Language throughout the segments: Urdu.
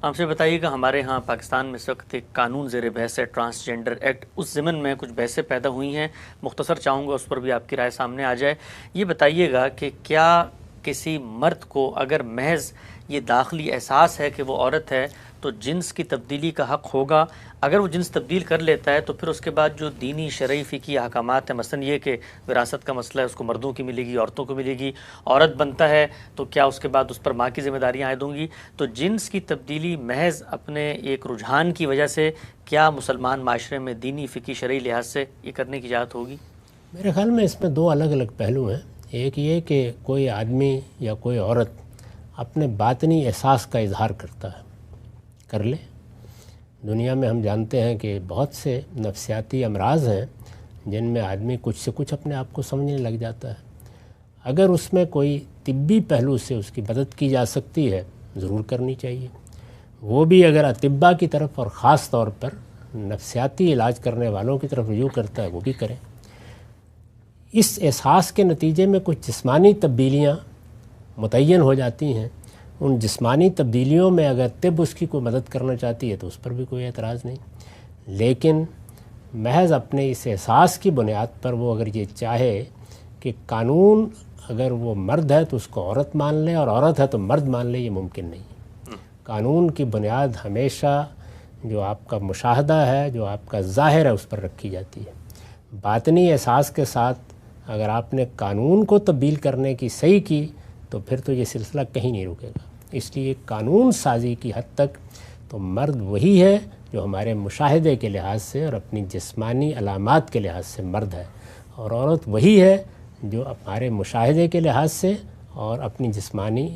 ہم سے بتائیے کہ ہمارے ہاں پاکستان میں اس وقت ایک قانون زیر بحث ہے، ٹرانسجنڈر ایکٹ، اس ضمن میں کچھ بحثیں پیدا ہوئی ہیں، مختصر چاہوں گا اس پر بھی آپ کی رائے سامنے آ جائے۔ یہ بتائیے گا کہ کیا کسی مرد کو اگر محض یہ داخلی احساس ہے کہ وہ عورت ہے تو جنس کی تبدیلی کا حق ہوگا؟ اگر وہ جنس تبدیل کر لیتا ہے تو پھر اس کے بعد جو دینی شرعی فقہی احکامات ہیں، مثلا یہ کہ وراثت کا مسئلہ ہے، اس کو مردوں کی ملے گی، عورتوں کو ملے گی، عورت بنتا ہے تو کیا اس کے بعد اس پر ماں کی ذمہ داریاں عائد ہوں گی؟ تو جنس کی تبدیلی محض اپنے ایک رجحان کی وجہ سے کیا مسلمان معاشرے میں دینی فقہی شرعی لحاظ سے یہ کرنے کی اجازت ہوگی؟ میرے خیال میں اس میں دو الگ الگ پہلو ہیں۔ ایک یہ کہ کوئی آدمی یا کوئی عورت اپنے باطنی احساس کا اظہار کرتا ہے، کر لے۔ دنیا میں ہم جانتے ہیں کہ بہت سے نفسیاتی امراض ہیں جن میں آدمی کچھ سے کچھ اپنے آپ کو سمجھنے لگ جاتا ہے۔ اگر اس میں کوئی طبی پہلو سے اس کی مدد کی جا سکتی ہے، ضرور کرنی چاہیے۔ وہ بھی اگر اطباء کی طرف اور خاص طور پر نفسیاتی علاج کرنے والوں کی طرف رجوع کرتا ہے، وہ بھی کریں۔ اس احساس کے نتیجے میں کچھ جسمانی تبدیلیاں متعین ہو جاتی ہیں۔ ان جسمانی تبدیلیوں میں اگر طب اس کی کوئی مدد کرنا چاہتی ہے تو اس پر بھی کوئی اعتراض نہیں، لیکن محض اپنے اس احساس کی بنیاد پر وہ اگر یہ چاہے کہ قانون اگر وہ مرد ہے تو اس کو عورت مان لے اور عورت ہے تو مرد مان لے، یہ ممکن نہیں۔ قانون کی بنیاد ہمیشہ جو آپ کا مشاہدہ ہے، جو آپ کا ظاہر ہے، اس پر رکھی جاتی ہے۔ باطنی احساس کے ساتھ اگر آپ نے قانون کو تبدیل کرنے کی صحیح کی تو پھر تو یہ سلسلہ کہیں نہیں رکے گا۔ اس لیے قانون سازی کی حد تک تو مرد وہی ہے جو ہمارے مشاہدے کے لحاظ سے اور اپنی جسمانی علامات کے لحاظ سے مرد ہے، اور عورت وہی ہے جو ہمارے مشاہدے کے لحاظ سے اور اپنی جسمانی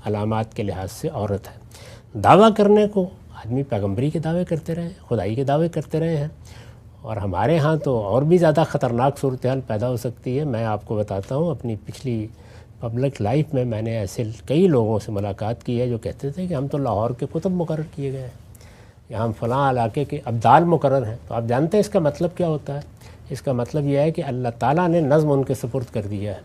علامات کے لحاظ سے عورت ہے۔ دعویٰ کرنے کو آدمی پیغمبری کے دعوے کرتے رہے، خدائی کے دعوے کرتے رہے ہیں، اور ہمارے ہاں تو اور بھی زیادہ خطرناک صورتحال پیدا ہو سکتی ہے۔ میں آپ کو بتاتا ہوں، اپنی پچھلی پبلک لائف میں میں نے ایسے کئی لوگوں سے ملاقات کی ہے جو کہتے تھے کہ ہم تو لاہور کے کتب مقرر کیے گئے ہیں، یا ہم فلاں علاقے کے ابدال مقرر ہیں۔ تو آپ جانتے ہیں اس کا مطلب کیا ہوتا ہے؟ اس کا مطلب یہ ہے کہ اللہ تعالیٰ نے نظم ان کے سپرد کر دیا ہے۔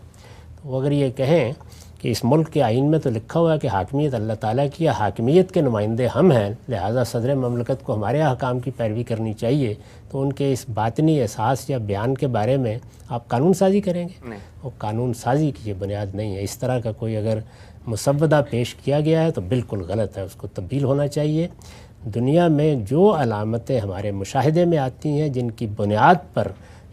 تو وہ اگر یہ کہیں کہ اس ملک کے آئین میں تو لکھا ہوا ہے کہ حاکمیت اللہ تعالیٰ کی ہے، حاکمیت کے نمائندے ہم ہیں، لہٰذا صدر مملکت کو ہمارے احکام کی پیروی کرنی چاہیے، تو ان کے اس باطنی احساس یا بیان کے بارے میں آپ قانون سازی کریں گے؟ وہ قانون سازی کی یہ بنیاد نہیں ہے۔ اس طرح کا کوئی اگر مسودہ پیش کیا گیا ہے تو بالکل غلط ہے، اس کو تبدیل ہونا چاہیے۔ دنیا میں جو علامتیں ہمارے مشاہدے میں آتی ہیں جن کی بنیاد پر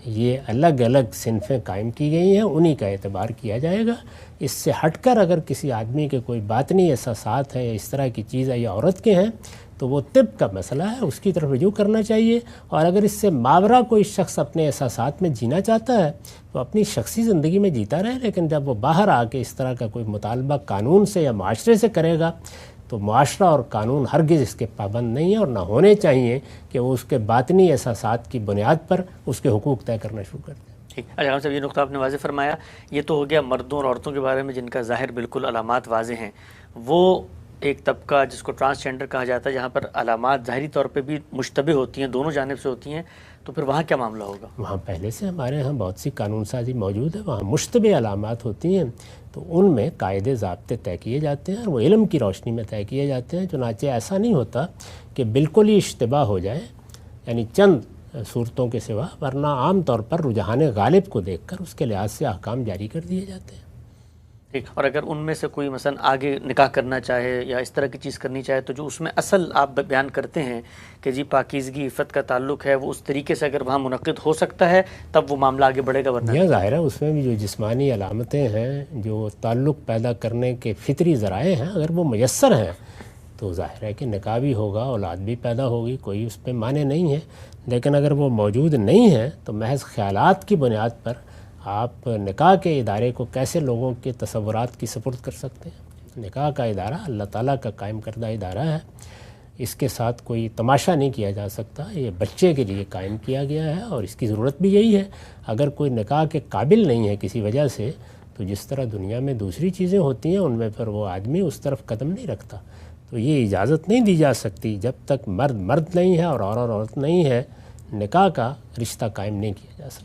یہ الگ الگ صنفیں قائم کی گئی ہیں، انہی کا اعتبار کیا جائے گا۔ اس سے ہٹ کر اگر کسی آدمی کے کوئی باطنی احساسات ہیں یا اس طرح کی چیز ہے یا عورت کے ہیں تو وہ طب کا مسئلہ ہے، اس کی طرف رجوع کرنا چاہیے۔ اور اگر اس سے ماورا کوئی شخص اپنے احساسات میں جینا چاہتا ہے تو اپنی شخصی زندگی میں جیتا رہے، لیکن جب وہ باہر آ کے اس طرح کا کوئی مطالبہ قانون سے یا معاشرے سے کرے گا تو معاشرہ اور قانون ہرگز اس کے پابند نہیں ہے، اور نہ ہونے چاہیے کہ وہ اس کے باطنی احساسات کی بنیاد پر اس کے حقوق طے کرنا شروع کر دیں۔ اچھا ہم صاحب، یہ نقطہ آپ نے واضح فرمایا، یہ تو ہو گیا مردوں اور عورتوں کے بارے میں جن کا ظاہر بالکل علامات واضح ہیں۔ وہ ایک طبقہ جس کو ٹرانسجنڈر کہا جاتا ہے، جہاں پر علامات ظاہری طور پہ بھی مشتبہ ہوتی ہیں، دونوں جانب سے ہوتی ہیں، تو پھر وہاں کیا معاملہ ہوگا؟ وہاں پہلے سے ہمارے ہاں بہت سی قانون سازی موجود ہے، وہاں مشتبہ علامات ہوتی ہیں تو ان میں قاعدے ضابطے طے کیے جاتے ہیں اور وہ علم کی روشنی میں طے کیے جاتے ہیں۔ چنانچہ ایسا نہیں ہوتا کہ بالکل ہی اشتباہ ہو جائے، یعنی چند صورتوں کے سوا، ورنہ عام طور پر رجحان غالب کو دیکھ کر اس کے لحاظ سے احکام جاری کر دیے جاتے ہیں۔ ٹھیک، اور اگر ان میں سے کوئی مثلا آگے نکاح کرنا چاہے یا اس طرح کی چیز کرنی چاہے تو جو اس میں اصل آپ بیان کرتے ہیں کہ جی پاکیزگی عفت کا تعلق ہے، وہ اس طریقے سے اگر وہاں منعقد ہو سکتا ہے تب وہ معاملہ آگے بڑھے گا، ورنہ یہ ظاہر ہے اس میں بھی جو جسمانی علامتیں ہیں، جو تعلق پیدا کرنے کے فطری ذرائع ہیں، اگر وہ میسر ہیں تو ظاہر ہے کہ نکاح بھی ہوگا، اولاد بھی پیدا ہوگی، کوئی اس پہ معنی نہیں ہے۔ لیکن اگر وہ موجود نہیں ہیں تو محض خیالات کی بنیاد پر آپ نکاح کے ادارے کو کیسے لوگوں کے تصورات کی سپرد کر سکتے ہیں؟ نکاح کا ادارہ اللہ تعالیٰ کا قائم کردہ ادارہ ہے، اس کے ساتھ کوئی تماشا نہیں کیا جا سکتا، یہ بچے کے لیے قائم کیا گیا ہے اور اس کی ضرورت بھی یہی ہے۔ اگر کوئی نکاح کے قابل نہیں ہے کسی وجہ سے تو جس طرح دنیا میں دوسری چیزیں ہوتی ہیں ان میں پھر وہ آدمی اس طرف قدم نہیں رکھتا، تو یہ اجازت نہیں دی جا سکتی جب تک مرد مرد نہیں ہے اور عورت نہیں ہے، نکاح کا رشتہ قائم نہیں کیا جا سکتا۔